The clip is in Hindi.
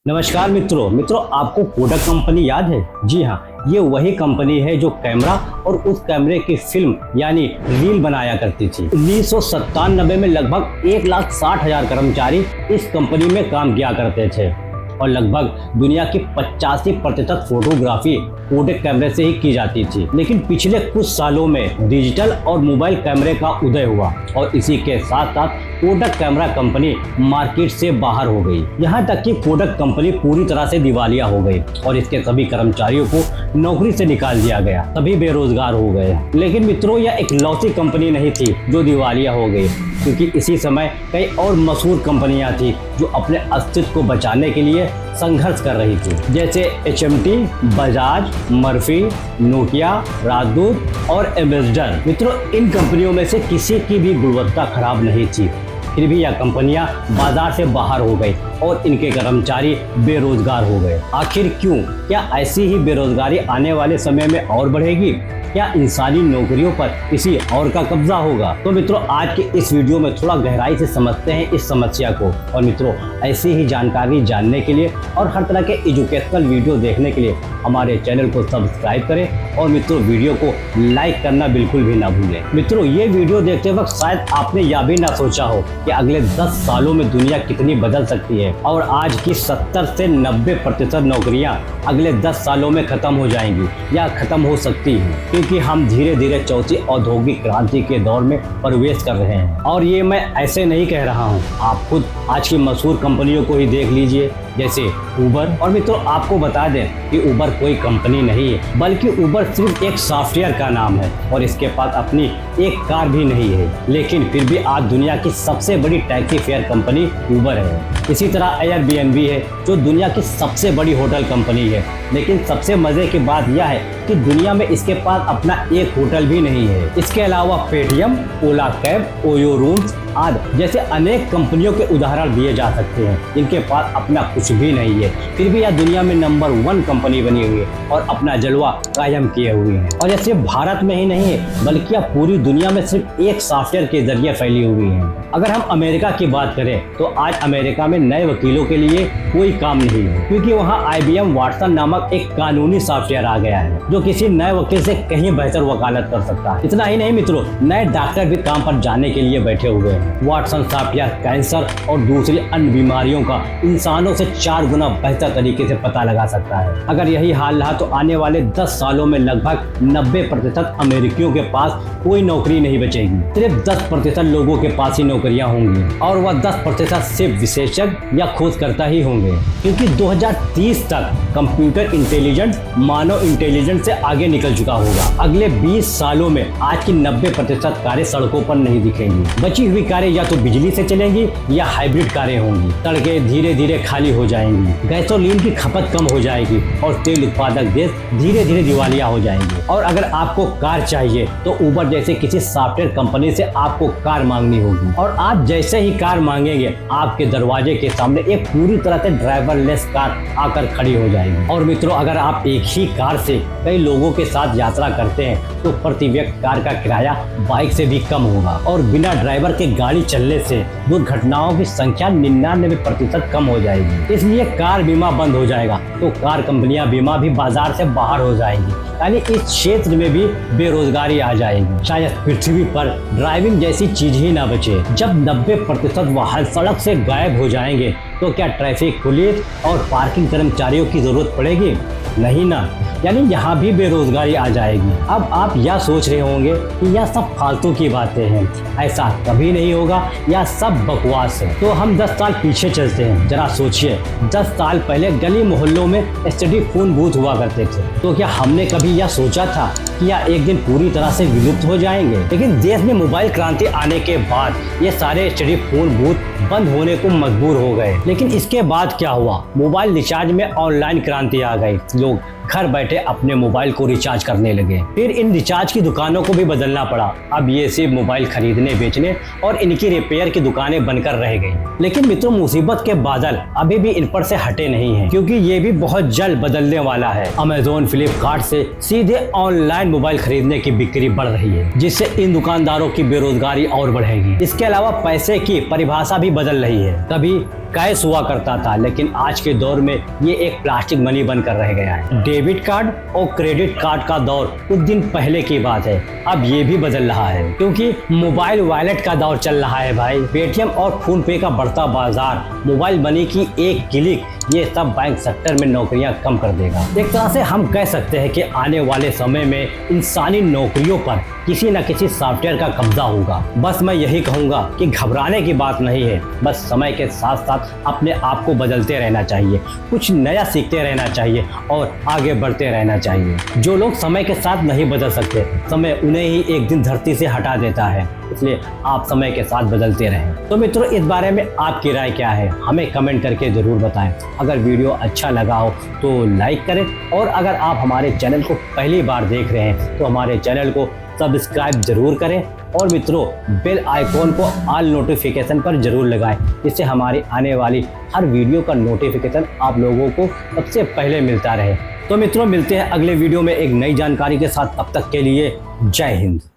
नमस्कार मित्रों आपको कोडक कंपनी याद है? जी हाँ, ये वही कंपनी है जो कैमरा और उस कैमरे की फिल्म यानी रील बनाया करती थी। 1997 में लगभग 1,60,000 कर्मचारी इस कंपनी में काम किया करते थे और लगभग दुनिया की 85% फोटोग्राफी कोडक कैमरे से ही की जाती थी। लेकिन पिछले कुछ सालों में डिजिटल और मोबाइल कैमरे का उदय हुआ और इसी के साथ साथ कोडक कैमरा कंपनी मार्केट से बाहर हो गई। यहाँ तक कि कोडक कंपनी पूरी तरह से दिवालिया हो गई और इसके सभी कर्मचारियों को नौकरी से निकाल दिया गया, सभी बेरोजगार हो गए। लेकिन मित्रों, यह एक लौती कंपनी नहीं थी जो दिवालिया हो गई, क्योंकि इसी समय कई और मशहूर कंपनियां थी जो अपने अस्तित्व को बचाने के लिए संघर्ष कर रही थी, जैसे HMT, बजाज, मर्फी, नोकिया, राजदूत और एम्बेसडर। मित्रों, इन कंपनियों में से किसी की भी गुणवत्ता खराब नहीं थी, फिर भी यह कंपनियां बाजार से बाहर हो गई और इनके कर्मचारी बेरोजगार हो गए। आखिर क्यों? क्या ऐसी ही बेरोजगारी आने वाले समय में और बढ़ेगी? क्या इंसानी नौकरियों पर किसी और का कब्जा होगा? तो मित्रों, आज के इस वीडियो में थोड़ा गहराई से समझते हैं इस समस्या को। और मित्रों, ऐसी ही जानकारी जानने के लिए और हर तरह के एजुकेशनल वीडियो देखने के लिए हमारे चैनल को सब्सक्राइब करें और मित्रों, वीडियो को लाइक करना बिल्कुल भी ना भूलें। मित्रों, ये वीडियो देखते वक्त शायद आपने यह भी ना सोचा हो कि अगले 10 सालों में दुनिया कितनी बदल सकती है और आज की 70 से 90% नौकरियां अगले 10 सालों में खत्म हो जाएंगी या खत्म हो सकती हैं, क्योंकि हम धीरे धीरे चौथी औद्योगिक क्रांति के दौर में प्रवेश कर रहे हैं। और ये मैं ऐसे नहीं कह रहा हूँ, आप खुद आज की मशहूर कंपनियों को ही देख लीजिए, जैसे उबर। और मित्रों, आपको बता दें कि उबर कोई कंपनी नहीं है, बल्कि उबर सिर्फ एक सॉफ्टवेयर का नाम है और इसके पास अपनी एक कार भी नहीं है। लेकिन फिर भी आज दुनिया की सबसे बड़ी टैक्सी फेयर कंपनी उबर है। इसी तरह Airbnb है जो दुनिया की सबसे बड़ी होटल कंपनी है। लेकिन सबसे मजे की बात यह है कि दुनिया में इसके पास अपना एक होटल भी नहीं है। इसके अलावा पेटीएम, ओला कैब, ओयो रूम्स आदि जैसे अनेक कंपनियों के उदाहरण दिए जा सकते हैं। इनके पास अपना कुछ भी नहीं है, फिर भी यह दुनिया में नंबर 1 कंपनी बनी हुई है और अपना जलवा कायम किए हुए हैं। और यह सिर्फ भारत में ही नहीं है, बल्कि यह पूरी दुनिया में सिर्फ एक सॉफ्टवेयर के जरिए फैली हुई है। अगर हम अमेरिका की बात करें तो आज अमेरिका में नए वकीलों के लिए कोई काम नहीं है, क्योंकि वहाँ IBM वाटसन नामक एक कानूनी सॉफ्टवेयर आ गया है जो किसी नए वकील से कहीं बेहतर वकालत कर सकता है। इतना ही नहीं मित्रों, नए डॉक्टर भी काम पर जाने के लिए बैठे हुए हैं। वाटसन सॉफ्टवेयर कैंसर और दूसरी अन्य बीमारियों का इंसानों से 4 गुना बेहतर तरीके से पता लगा सकता है। अगर यही हाल रहा तो आने वाले 10 सालों में लगभग 90% अमेरिकियों के पास कोई नौकरी नहीं बचेगी। सिर्फ 10% लोगों के पास ही नौकरियां होंगी और वह 10% सिर्फ विशेषज्ञ या खोजकर्ता ही होंगे, क्योंकि 2030 तक कंप्यूटर इंटेलिजेंस मानव इंटेलिजेंस से आगे निकल चुका होगा। अगले 20 सालों में आज की 90% कारें सड़कों पर नहीं दिखेंगी। बची हुई कारें या तो बिजली से चलेंगी या हाइब्रिड कारें होंगी। सड़कें धीरे धीरे खाली हो जाएंगी, गैसोलीन की खपत कम हो जाएगी और तेल उत्पादक देश धीरे धीरे दिवालिया हो जाएंगे। और अगर आपको कार चाहिए तो उबर जैसे किसी सॉफ्टवेयर कंपनी से आपको कार मांगनी होगी और आप जैसे ही कार मांगेंगे आपके दरवाजे के सामने एक पूरी तरह से ड्राइवरलेस कार आकर खड़ी हो जाएगी। और मित्रों, अगर आप एक ही कार से कई लोगों के साथ यात्रा करते हैं तो प्रति व्यक्ति कार का किराया बाइक से भी कम होगा और बिना ड्राइवर के गाड़ी चलने से दुर्घटनाओं की संख्या 99% कम हो जाएगी। इसलिए कार बीमा बंद हो जाएगा तो कार कंपनियां बीमा भी बाजार से बाहर हो जाएंगी, यानी इस क्षेत्र में भी बेरोजगारी आ जाएगी। शायद पृथ्वी पर ड्राइविंग जैसी चीज ही ना बचे। जब 90% वाहन सड़क से गायब हो जाएंगे तो क्या ट्रैफिक पुलिस और पार्किंग कर्मचारियों की जरूरत पड़ेगी? नहीं ना, यानी यहाँ भी बेरोजगारी आ जाएगी। अब आप यह सोच रहे होंगे कि यह सब फालतू की बातें हैं, ऐसा कभी नहीं होगा, यह सब बकवास है। तो हम 10 साल पीछे चलते हैं। जरा सोचिए, 10 साल पहले गली मोहल्लों में STD फोन बूथ हुआ करते थे, तो क्या हमने कभी यह सोचा था कि यह एक दिन पूरी तरह से विलुप्त हो जाएंगे? लेकिन देश में मोबाइल क्रांति आने के बाद ये सारे STD फोन बूथ बंद होने को मजबूर हो गए। लेकिन इसके बाद क्या हुआ? मोबाइल रिचार्ज में ऑनलाइन क्रांति आ गई। लोग घर बैठे अपने मोबाइल को रिचार्ज करने लगे। फिर इन रिचार्ज की दुकानों को भी बदलना पड़ा। अब ये सिर्फ मोबाइल खरीदने बेचने और इनकी रिपेयर की दुकानें बनकर रह गई। लेकिन मित्रों, मुसीबत के बादल अभी भी इन पर से हटे नहीं हैं, क्योंकि ये भी बहुत जल्द बदलने वाला है। अमेजोन, फ्लिपकार्ट से सीधे ऑनलाइन मोबाइल खरीदने की बिक्री बढ़ रही है, जिससे इन दुकानदारों की बेरोजगारी और बढ़ेगी। इसके अलावा पैसे की परिभाषा भी बदल रही है। कभी कैश हुआ करता था, लेकिन आज के दौर में ये एक प्लास्टिक मनी बनकर रह गया है। डेबिट कार्ड और क्रेडिट कार्ड का दौर कुछ दिन पहले की बात है, अब ये भी बदल रहा है क्योंकि मोबाइल वॉलेट का दौर चल रहा है भाई। पेटीएम और फोन पे का बढ़ता बाजार, मोबाइल मनी की एक क्लिक, ये सब बैंक सेक्टर में नौकरियां कम कर देगा। एक तरह से हम कह सकते हैं कि आने वाले समय में इंसानी नौकरियों पर किसी न किसी सॉफ्टवेयर का कब्जा होगा। बस मैं यही कहूंगा कि घबराने की बात नहीं है, बस समय के साथ साथ अपने आप को बदलते रहना चाहिए, कुछ नया सीखते रहना चाहिए और आगे बढ़ते रहना चाहिए। जो लोग समय के साथ नहीं बदल सकते, समय उन्हें ही एक दिन धरती से हटा देता है, इसलिए आप समय के साथ बदलते रहें। तो मित्रों, इस बारे में आपकी राय क्या है, हमें कमेंट करके जरूर बताएं। अगर वीडियो अच्छा लगा हो तो लाइक करें, और अगर आप हमारे चैनल को पहली बार देख रहे हैं तो हमारे चैनल को सब्सक्राइब जरूर करें, और मित्रों बेल आइकॉन को ऑल नोटिफिकेशन पर जरूर लगाएं, जिससे हमारी आने वाली हर वीडियो का नोटिफिकेशन आप लोगों को सबसे पहले मिलता रहे। तो मित्रों, मिलते हैं अगले वीडियो में एक नई जानकारी के साथ, तब तक के लिए जय हिंद।